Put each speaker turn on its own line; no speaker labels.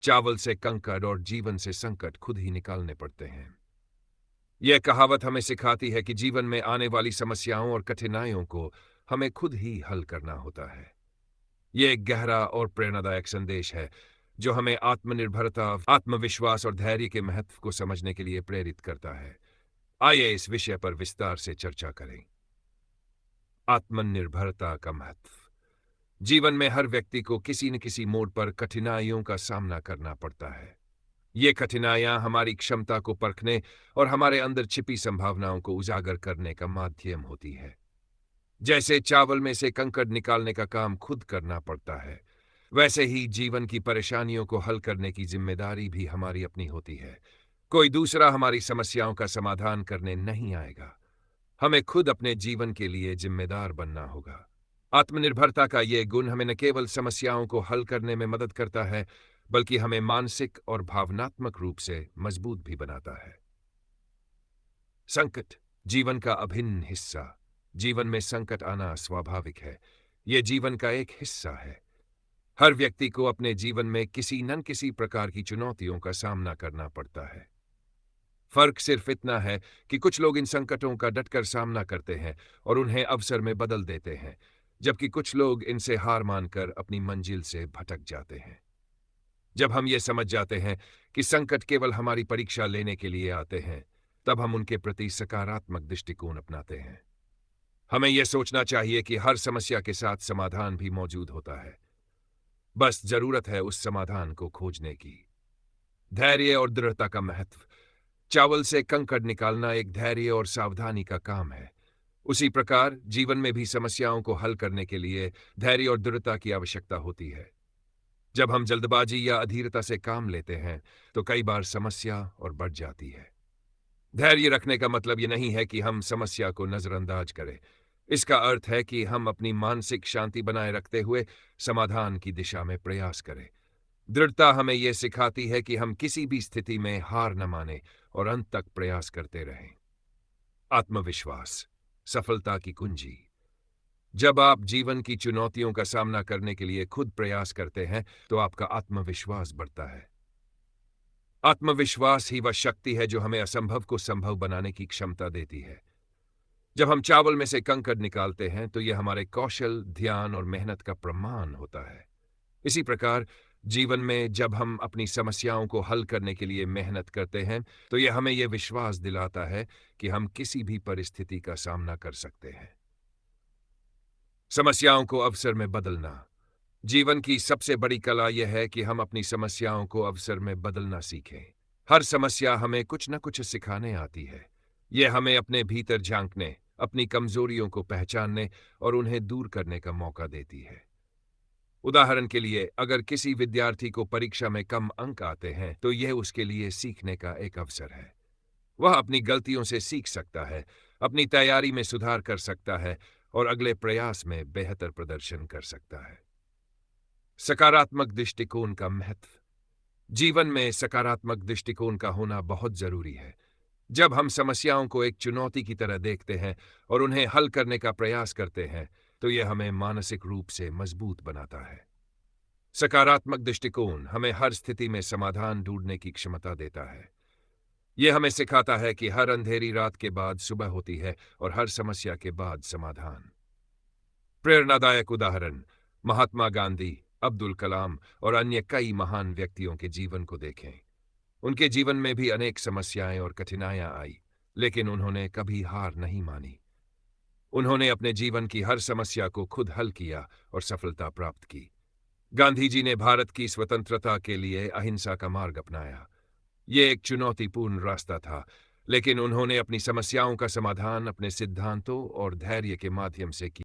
चावल से कंकड़ और जीवन से संकट खुद ही निकालने पड़ते हैं। यह कहावत हमें सिखाती है कि जीवन में आने वाली समस्याओं और कठिनाइयों को हमें खुद ही हल करना होता है। यह एक गहरा और प्रेरणादायक संदेश है जो हमें आत्मनिर्भरता, आत्मविश्वास और धैर्य के महत्व को समझने के लिए प्रेरित करता है। आइए इस विषय पर विस्तार से चर्चा करें। आत्मनिर्भरता का महत्व। जीवन में हर व्यक्ति को किसी न किसी मोड़ पर कठिनाइयों का सामना करना पड़ता है। ये कठिनाइयां हमारी क्षमता को परखने और हमारे अंदर छिपी संभावनाओं को उजागर करने का माध्यम होती है। जैसे चावल में से कंकड़ निकालने का काम खुद करना पड़ता है, वैसे ही जीवन की परेशानियों को हल करने की जिम्मेदारी भी हमारी अपनी होती है। कोई दूसरा हमारी समस्याओं का समाधान करने नहीं आएगा। हमें खुद अपने जीवन के लिए जिम्मेदार बनना होगा। आत्मनिर्भरता का यह गुण हमें न केवल समस्याओं को हल करने में मदद करता है, बल्कि हमें मानसिक और भावनात्मक रूप से मजबूत भी बनाता है। संकट जीवन का अभिन्न हिस्सा। जीवन में संकट आना स्वाभाविक है। यह जीवन का एक हिस्सा है। हर व्यक्ति को अपने जीवन में किसी न किसी प्रकार की चुनौतियों का सामना करना पड़ता है। फर्क सिर्फ इतना है कि कुछ लोग इन संकटों का डटकर सामना करते हैं और उन्हें अवसर में बदल देते हैं, जबकि कुछ लोग इनसे हार मानकर अपनी मंजिल से भटक जाते हैं। जब हम ये समझ जाते हैं कि संकट केवल हमारी परीक्षा लेने के लिए आते हैं, तब हम उनके प्रति सकारात्मक दृष्टिकोण अपनाते हैं। हमें यह सोचना चाहिए कि हर समस्या के साथ समाधान भी मौजूद होता है। बस जरूरत है उस समाधान को खोजने की। धैर्य और दृढ़ता का महत्व। चावल से कंकड़ निकालना एक धैर्य और सावधानी का काम है। उसी प्रकार जीवन में भी समस्याओं को हल करने के लिए धैर्य और दृढ़ता की आवश्यकता होती है। जब हम जल्दबाजी या अधीरता से काम लेते हैं तो कई बार समस्या और बढ़ जाती है। धैर्य रखने का मतलब ये नहीं है कि हम समस्या को नजरअंदाज करें। इसका अर्थ है कि हम अपनी मानसिक शांति बनाए रखते हुए समाधान की दिशा में प्रयास करें। दृढ़ता हमें यह सिखाती है कि हम किसी भी स्थिति में हार न माने और अंत तक प्रयास करते रहें। आत्मविश्वास सफलता की कुंजी। जब आप जीवन की चुनौतियों का सामना करने के लिए खुद प्रयास करते हैं तो आपका आत्मविश्वास बढ़ता है। आत्मविश्वास ही वह शक्ति है जो हमें असंभव को संभव बनाने की क्षमता देती है। जब हम चावल में से कंकड़ निकालते हैं तो यह हमारे कौशल, ध्यान और मेहनत का प्रमाण होता है। इसी प्रकार जीवन में जब हम अपनी समस्याओं को हल करने के लिए मेहनत करते हैं तो यह हमें यह विश्वास दिलाता है कि हम किसी भी परिस्थिति का सामना कर सकते हैं। समस्याओं को अवसर में बदलना। जीवन की सबसे बड़ी कला यह है कि हम अपनी समस्याओं को अवसर में बदलना सीखें। हर समस्या हमें कुछ न कुछ सिखाने आती है। यह हमें अपने भीतर झांकने, अपनी कमजोरियों को पहचानने और उन्हें दूर करने का मौका देती है। उदाहरण के लिए, अगर किसी विद्यार्थी को परीक्षा में कम अंक आते हैं तो यह उसके लिए सीखने का एक अवसर है। वह अपनी गलतियों से सीख सकता है, अपनी तैयारी में सुधार कर सकता है और अगले प्रयास में बेहतर प्रदर्शन कर सकता है। सकारात्मक दृष्टिकोण का महत्व। जीवन में सकारात्मक दृष्टिकोण का होना बहुत जरूरी है। जब हम समस्याओं को एक चुनौती की तरह देखते हैं और उन्हें हल करने का प्रयास करते हैं तो यह हमें मानसिक रूप से मजबूत बनाता है। सकारात्मक दृष्टिकोण हमें हर स्थिति में समाधान ढूंढने की क्षमता देता है। यह हमें सिखाता है कि हर अंधेरी रात के बाद सुबह होती है और हर समस्या के बाद समाधान। प्रेरणादायक उदाहरण महात्मा गांधी, अब्दुल कलाम और अन्य कई महान व्यक्तियों के जीवन को देखें। उनके जीवन में भी अनेक समस्याएं और कठिनाइयां आई, लेकिन उन्होंने कभी हार नहीं मानी। उन्होंने अपने जीवन की हर समस्या को खुद हल किया और सफलता प्राप्त की। गांधी जी ने भारत की स्वतंत्रता के लिए अहिंसा का मार्ग अपनाया। ये एक चुनौतीपूर्ण रास्ता था, लेकिन उन्होंने अपनी समस्याओं का समाधान अपने सिद्धांतों और धैर्य के माध्यम से किया।